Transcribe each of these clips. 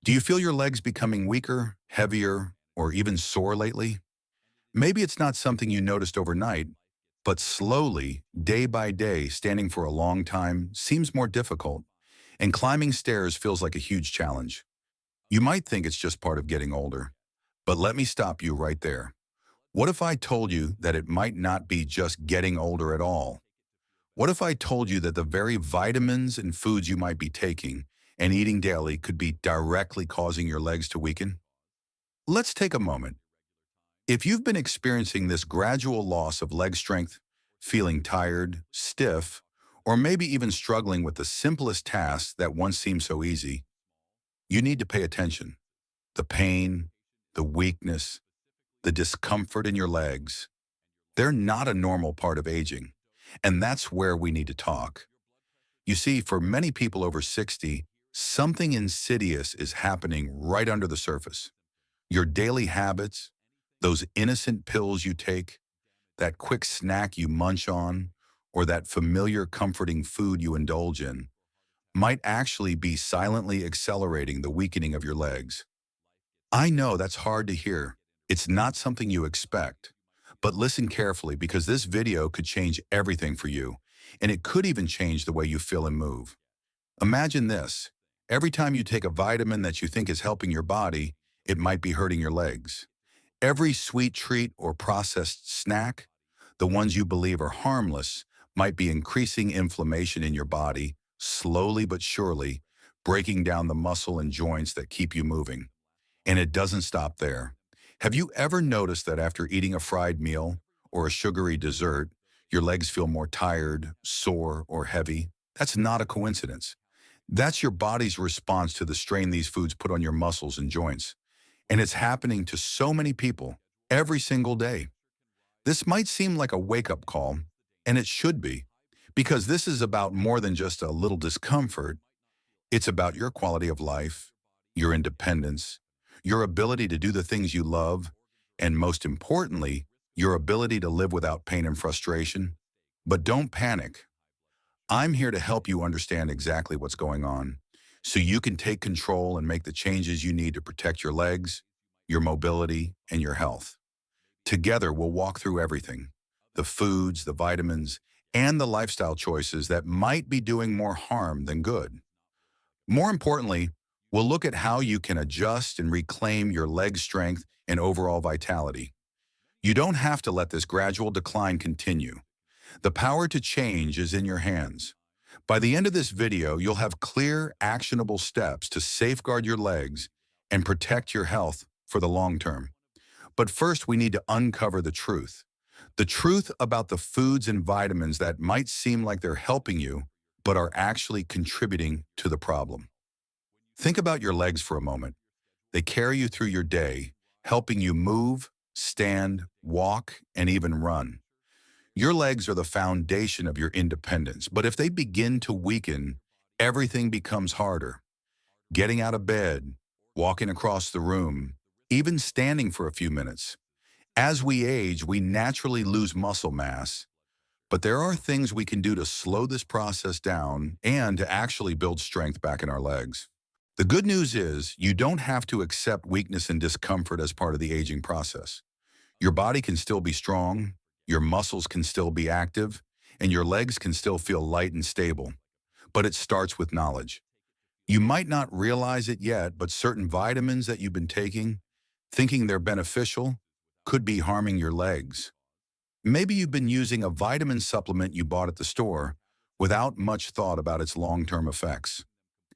Do you feel your legs becoming weaker, heavier, or even sore lately? Maybe it's not something you noticed overnight, but slowly, day by day, standing for a long time seems more difficult, and climbing stairs feels like a huge challenge. You might think it's just part of getting older, but let me stop you right there. What if I told you that it might not be just getting older at all? What if I told you that the very vitamins and foods you might be taking and eating daily could be directly causing your legs to weaken? Let's take a moment. If you've been experiencing this gradual loss of leg strength, feeling tired, stiff, or maybe even struggling with the simplest tasks that once seemed so easy, you need to pay attention. The pain, the weakness, the discomfort in your legs, they're not a normal part of aging. And that's where we need to talk. You see, for many people over 60, something insidious is happening right under the surface. Your daily habits, those innocent pills you take, that quick snack you munch on, or that familiar comforting food you indulge in, might actually be silently accelerating the weakening of your legs. I know that's hard to hear. It's not something you expect. But listen carefully because this video could change everything for you, and it could even change the way you feel and move. Imagine this. Every time you take a vitamin that you think is helping your body, it might be hurting your legs. Every sweet treat or processed snack, the ones you believe are harmless, might be increasing inflammation in your body, slowly but surely, breaking down the muscle and joints that keep you moving. And it doesn't stop there. Have you ever noticed that after eating a fried meal or a sugary dessert, your legs feel more tired, sore, or heavy? That's not a coincidence. That's your body's response to the strain these foods put on your muscles and joints. And it's happening to so many people every single day. This might seem like a wake-up call, and it should be, because this is about more than just a little discomfort. It's about your quality of life, your independence, your ability to do the things you love, and most importantly, your ability to live without pain and frustration. But don't panic. I'm here to help you understand exactly what's going on so you can take control and make the changes you need to protect your legs, your mobility, and your health. Together, we'll walk through everything, the foods, the vitamins, and the lifestyle choices that might be doing more harm than good. More importantly, we'll look at how you can adjust and reclaim your leg strength and overall vitality. You don't have to let this gradual decline continue. The power to change is in your hands. By the end of this video, you'll have clear, actionable steps to safeguard your legs and protect your health for the long term. But first, we need to uncover the truth. The truth about the foods and vitamins that might seem like they're helping you, but are actually contributing to the problem. Think about your legs for a moment. They carry you through your day, helping you move, stand, walk, and even run. Your legs are the foundation of your independence, but if they begin to weaken, everything becomes harder. Getting out of bed, walking across the room, even standing for a few minutes. As we age, we naturally lose muscle mass, but there are things we can do to slow this process down and to actually build strength back in our legs. The good news is you don't have to accept weakness and discomfort as part of the aging process. Your body can still be strong, your muscles can still be active, and your legs can still feel light and stable. But it starts with knowledge. You might not realize it yet, but certain vitamins that you've been taking, thinking they're beneficial, could be harming your legs. Maybe you've been using a vitamin supplement you bought at the store without much thought about its long-term effects.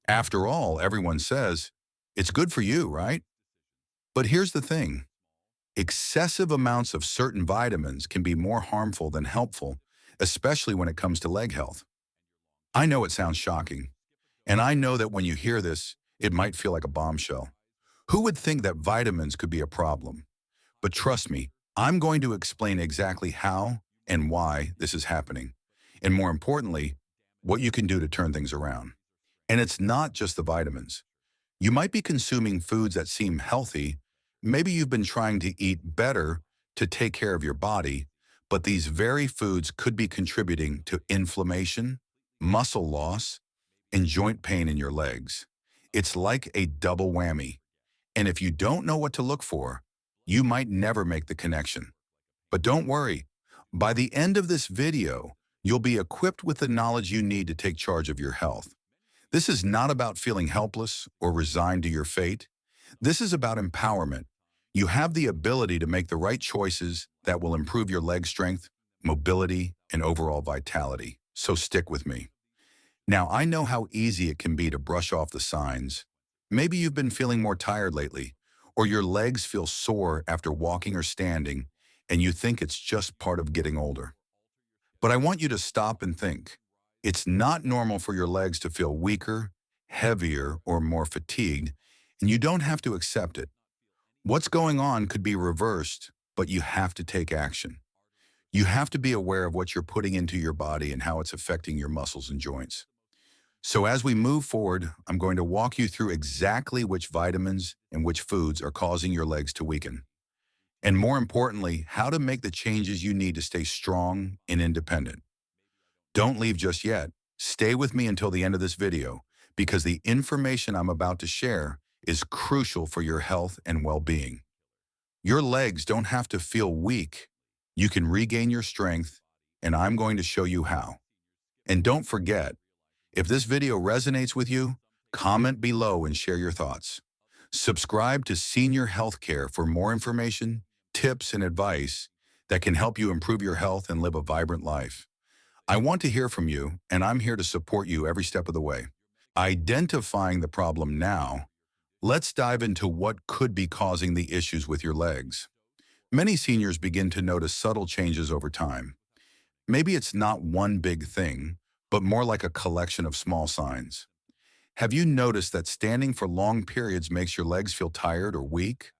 After all, everyone says, it's good for you, right? But here's the thing. Excessive amounts of certain vitamins can be more harmful than helpful, especially when it comes to leg health. I know it sounds shocking, and I know that when you hear this, it might feel like a bombshell. Who would think that vitamins could be a problem? But trust me, I'm going to explain exactly how and why this is happening, and more importantly, what you can do to turn things around. And it's not just the vitamins. You might be consuming foods that seem healthy. Maybe you've been trying to eat better to take care of your body, but these very foods could be contributing to inflammation, muscle loss, and joint pain in your legs. It's like a double whammy. And if you don't know what to look for, you might never make the connection. But don't worry. By the end of this video, you'll be equipped with the knowledge you need to take charge of your health. This is not about feeling helpless or resigned to your fate. This is about empowerment. You have the ability to make the right choices that will improve your leg strength, mobility, and overall vitality. So stick with me. Now, I know how easy it can be to brush off the signs. Maybe you've been feeling more tired lately, or your legs feel sore after walking or standing, and you think it's just part of getting older. But I want you to stop and think. It's not normal for your legs to feel weaker, heavier, or more fatigued, and you don't have to accept it. What's going on could be reversed, but you have to take action. You have to be aware of what you're putting into your body and how it's affecting your muscles and joints. So as we move forward, I'm going to walk you through exactly which vitamins and which foods are causing your legs to weaken. And more importantly, how to make the changes you need to stay strong and independent. Don't leave just yet. Stay with me until the end of this video, because the information I'm about to share is crucial for your health and well-being. Your legs don't have to feel weak. You can regain your strength, and I'm going to show you how. And don't forget, if this video resonates with you, comment below and share your thoughts. Subscribe to Senior Healthcare for more information, tips, and advice that can help you improve your health and live a vibrant life. I want to hear from you, and I'm here to support you every step of the way. Identifying the problem now, let's dive into what could be causing the issues with your legs. Many seniors begin to notice subtle changes over time. Maybe it's not one big thing, but more like a collection of small signs. Have you noticed that standing for long periods makes your legs feel tired or weak?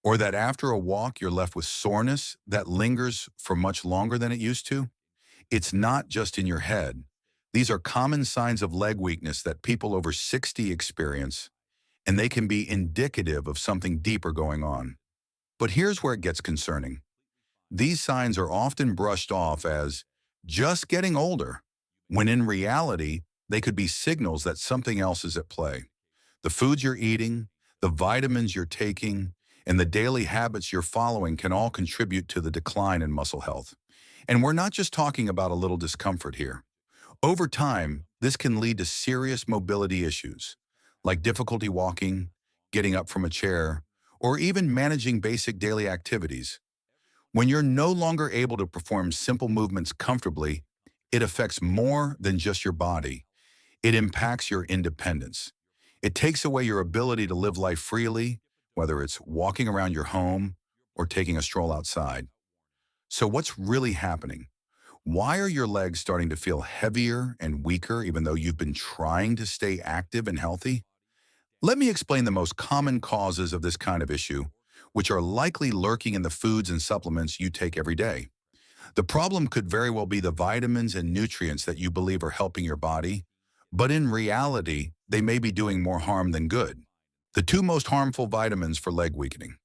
Or that after a walk you're left with soreness that lingers for much longer than it used to? It's not just in your head. These are common signs of leg weakness that people over 60 experience, and they can be indicative of something deeper going on. But here's where it gets concerning. These signs are often brushed off as just getting older, when in reality, they could be signals that something else is at play. The foods you're eating, the vitamins you're taking, and the daily habits you're following can all contribute to the decline in muscle health. And we're not just talking about a little discomfort here. Over time, this can lead to serious mobility issues, like difficulty walking, getting up from a chair, or even managing basic daily activities. When you're no longer able to perform simple movements comfortably, it affects more than just your body. It impacts your independence. It takes away your ability to live life freely, whether it's walking around your home or taking a stroll outside. So what's really happening? Why are your legs starting to feel heavier and weaker even though you've been trying to stay active and healthy? Let me explain the most common causes of this kind of issue, which are likely lurking in the foods and supplements you take every day. The problem could very well be the vitamins and nutrients that you believe are helping your body, but in reality, they may be doing more harm than good. The two most harmful vitamins for leg weakening.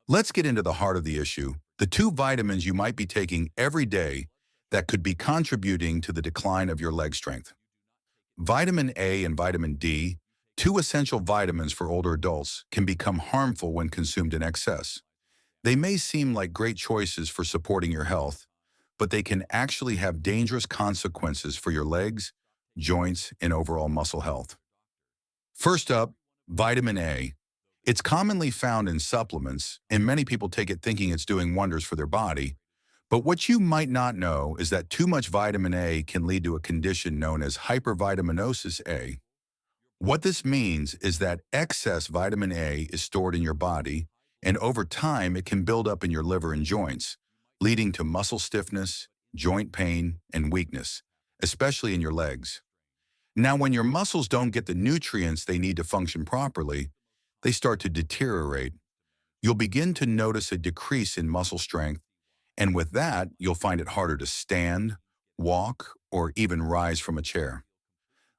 Let's get into the heart of the issue, the two vitamins you might be taking every day that could be contributing to the decline of your leg strength. Vitamin A and vitamin D, two essential vitamins for older adults, can become harmful when consumed in excess. They may seem like great choices for supporting your health, but they can actually have dangerous consequences for your legs, joints, and overall muscle health. First up, vitamin A. It's commonly found in supplements, and many people take it thinking it's doing wonders for their body. But what you might not know is that too much vitamin A can lead to a condition known as hypervitaminosis A. What this means is that excess vitamin A is stored in your body, and over time it can build up in your liver and joints, leading to muscle stiffness, joint pain, and weakness, especially in your legs. Now, when your muscles don't get the nutrients they need to function properly, they start to deteriorate. You'll begin to notice a decrease in muscle strength, and with that, you'll find it harder to stand, walk, or even rise from a chair.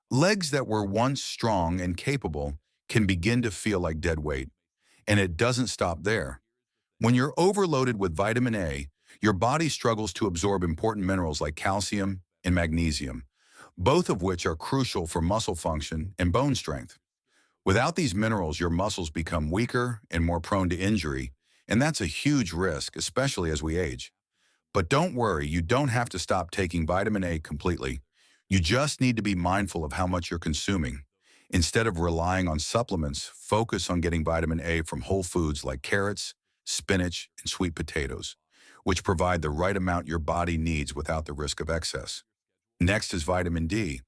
Legs that were once strong and capable can begin to feel like dead weight, and it doesn't stop there. When you're overloaded with vitamin A, your body struggles to absorb important minerals like calcium and magnesium, both of which are crucial for muscle function and bone strength. Without these minerals, your muscles become weaker and more prone to injury, and that's a huge risk, especially as we age. But don't worry, you don't have to stop taking vitamin A completely. You just need to be mindful of how much you're consuming. Instead of relying on supplements, focus on getting vitamin A from whole foods like carrots, spinach, and sweet potatoes, which provide the right amount your body needs without the risk of excess. Next is vitamin D.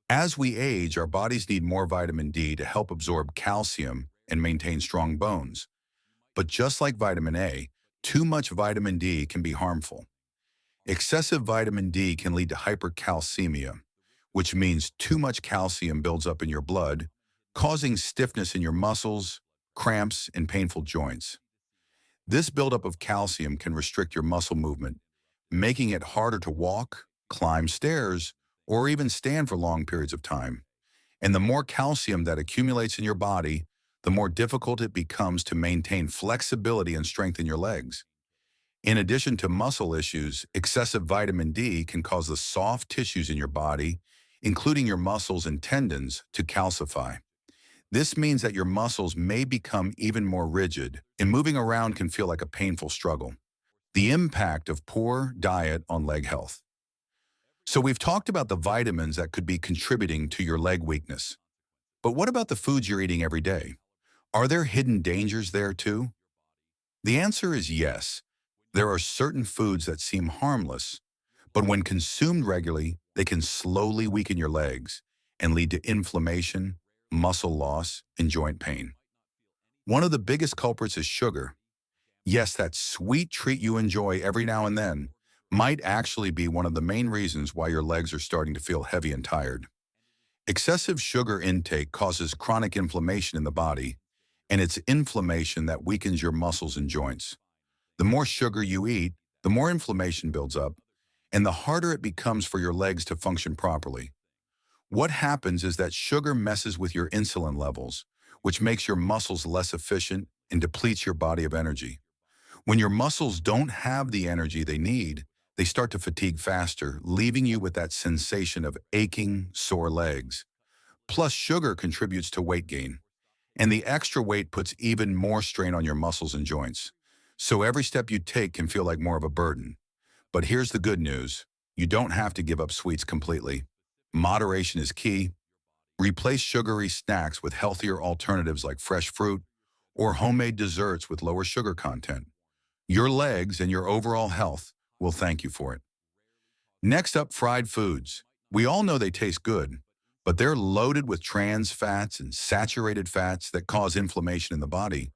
As we age, our bodies need more vitamin D to help absorb calcium and maintain strong bones. But just like vitamin A, too much vitamin D can be harmful. Excessive vitamin D can lead to hypercalcemia, which means too much calcium builds up in your blood, causing stiffness in your muscles, cramps, and painful joints. This buildup of calcium can restrict your muscle movement, making it harder to walk, climb stairs, or even stand for long periods of time. And the more calcium that accumulates in your body, the more difficult it becomes to maintain flexibility and strength in your legs. In addition to muscle issues, excessive vitamin D can cause the soft tissues in your body, including your muscles and tendons, to calcify. This means that your muscles may become even more rigid, and moving around can feel like a painful struggle. The impact of poor diet on leg health. So we've talked about the vitamins that could be contributing to your leg weakness. But what about the foods you're eating every day? Are there hidden dangers there too? The answer is yes. There are certain foods that seem harmless, but when consumed regularly, they can slowly weaken your legs and lead to inflammation, muscle loss, and joint pain. One of the biggest culprits is sugar. Yes, that sweet treat you enjoy every now and then might actually be one of the main reasons why your legs are starting to feel heavy and tired. Excessive sugar intake causes chronic inflammation in the body, and it's inflammation that weakens your muscles and joints. The more sugar you eat, the more inflammation builds up, and the harder it becomes for your legs to function properly. What happens is that sugar messes with your insulin levels, which makes your muscles less efficient and depletes your body of energy. When your muscles don't have the energy they need, they start to fatigue faster, leaving you with that sensation of aching, sore legs. Plus, sugar contributes to weight gain, and the extra weight puts even more strain on your muscles and joints. So every step you take can feel like more of a burden. But here's the good news. You don't have to give up sweets completely. Moderation is key. Replace sugary snacks with healthier alternatives like fresh fruit or homemade desserts with lower sugar content. Your legs and your overall health will thank you for it. Next up, fried foods. We all know they taste good, but they're loaded with trans fats and saturated fats that cause inflammation in the body.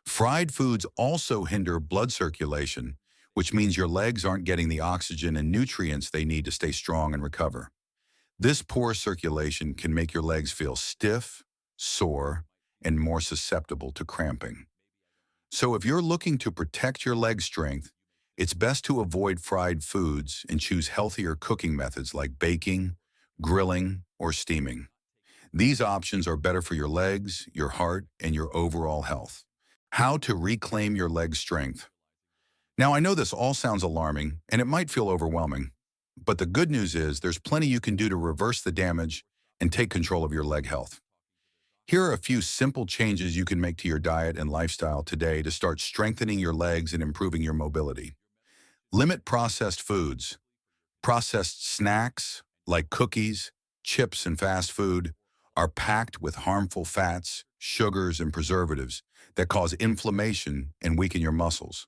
Fried foods also hinder blood circulation, which means your legs aren't getting the oxygen and nutrients they need to stay strong and recover. This poor circulation can make your legs feel stiff, sore, and more susceptible to cramping. So if you're looking to protect your leg strength, it's best to avoid fried foods and choose healthier cooking methods like baking, grilling, or steaming. These options are better for your legs, your heart, and your overall health. How to reclaim your leg strength. Now, I know this all sounds alarming, and it might feel overwhelming, but the good news is there's plenty you can do to reverse the damage and take control of your leg health. Here are a few simple changes you can make to your diet and lifestyle today to start strengthening your legs and improving your mobility. Limit processed foods. Processed snacks, like cookies, chips, and fast food, are packed with harmful fats, sugars, and preservatives that cause inflammation and weaken your muscles.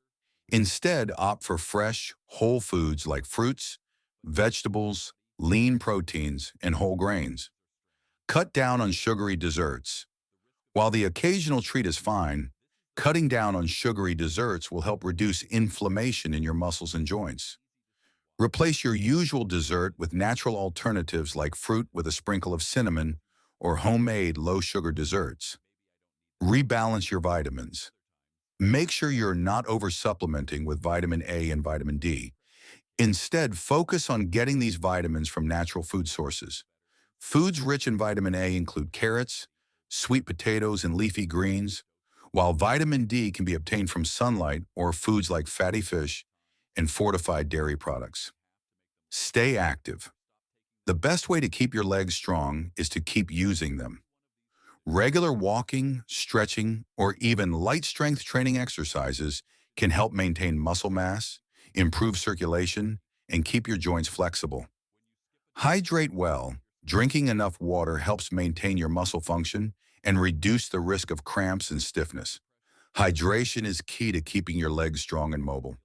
Instead, opt for fresh, whole foods like fruits, vegetables, lean proteins, and whole grains. Cut down on sugary desserts. While the occasional treat is fine, cutting down on sugary desserts will help reduce inflammation in your muscles and joints. Replace your usual dessert with natural alternatives like fruit with a sprinkle of cinnamon or homemade low-sugar desserts. Rebalance your vitamins. Make sure you're not over-supplementing with vitamin A and vitamin D. Instead, focus on getting these vitamins from natural food sources. Foods rich in vitamin A include carrots, sweet potatoes, and leafy greens, while vitamin D can be obtained from sunlight or foods like fatty fish and fortified dairy products. Stay active. The best way to keep your legs strong is to keep using them. Regular walking, stretching, or even light strength training exercises can help maintain muscle mass, improve circulation, and keep your joints flexible. Hydrate well. Drinking enough water helps maintain your muscle function and reduce the risk of cramps and stiffness. Hydration is key to keeping your legs strong and mobile.